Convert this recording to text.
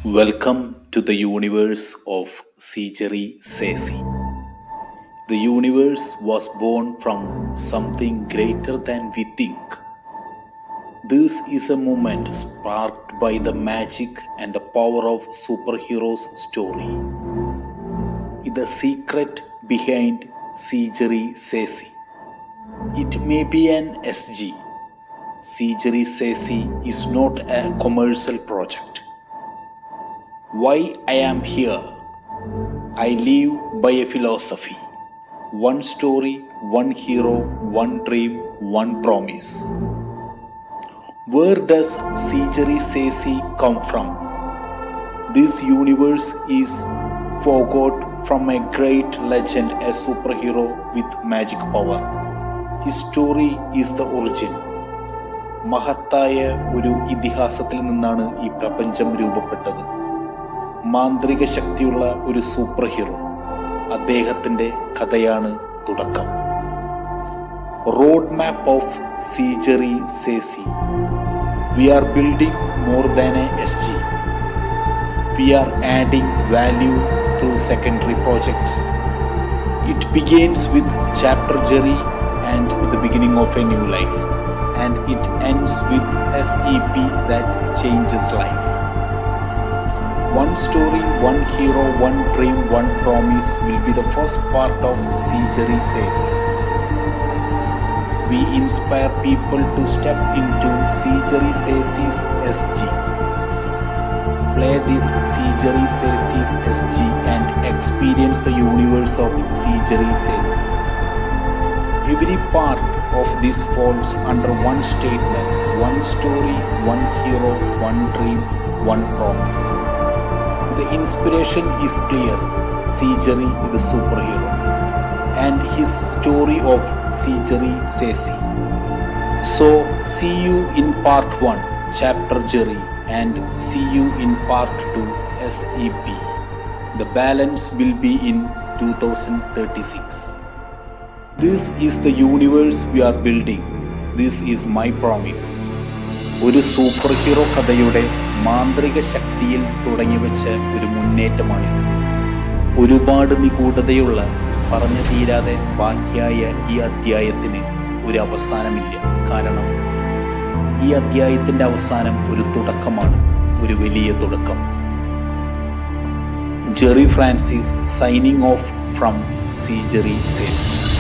Welcome to the universe of Sijeri Sesi. The universe was born from something greater than we think. This is a moment sparked by the magic and the power of superheroes' story. The secret behind Sijeri Sesi. It may be an SG. Sijeri Sesi is not a commercial project. Why I am here? I live by a philosophy. One story, one hero, one dream, one promise. Where does Sijeri Sesi come from? This universe is forgot from a great legend, a superhero with magic power. His story is the origin. മഹത്തായ ഒരു ഇതിഹാസത്തിൽ നിന്നാണ് ഈ പ്രപഞ്ചം രൂപപ്പെട്ടത്. മാന്ത്രിക ശക്തിയുള്ള ഒരു super hero, അദ്ദേഹത്തിൻ്റെ കഥയാണ് തുടക്കം. റോഡ് മാപ്പ് ഓഫ് സീജറി സേസി. We are building more than a SG. We are adding value through secondary projects. It begins with chapter Jerry and the beginning of a new life, and it ends with SEP that changes life. One story, one hero, one dream, one promise will be the first part of Sijeri Sesi. We inspire people to step into Sijeri Sesi's SG. Play this Sijeri Sesi's SG and experience the universe of Sijeri Sesi. Every part of this falls under one statement: one story, one hero, one dream, one promise. The inspiration is clear. Sijeri is the superhero and his story of Sijeri Sesi. So see you in part 1, chapter Jerry, and see you in part 2, SEP. The balance will be in 2036. This is the universe we are building. This is my promise. ഒരു super hero കഥയുടെ മാന്ത്രിക ശക്തിയിൽ തുടങ്ങിവെച്ച ഒരു മുന്നേറ്റമാണിത്. ഒരുപാട് നിഗൂഢതയുള്ള, പറഞ്ഞു തീരാതെ ബാക്കിയായ ഈ അധ്യായത്തിന് ഒരു അവസാനമില്ല. കാരണം ഈ അധ്യായത്തിൻ്റെ അവസാനം ഒരു തുടക്കമാണ്, ഒരു വലിയ തുടക്കം. Jerry Francis signing off from Sijeri Sesi.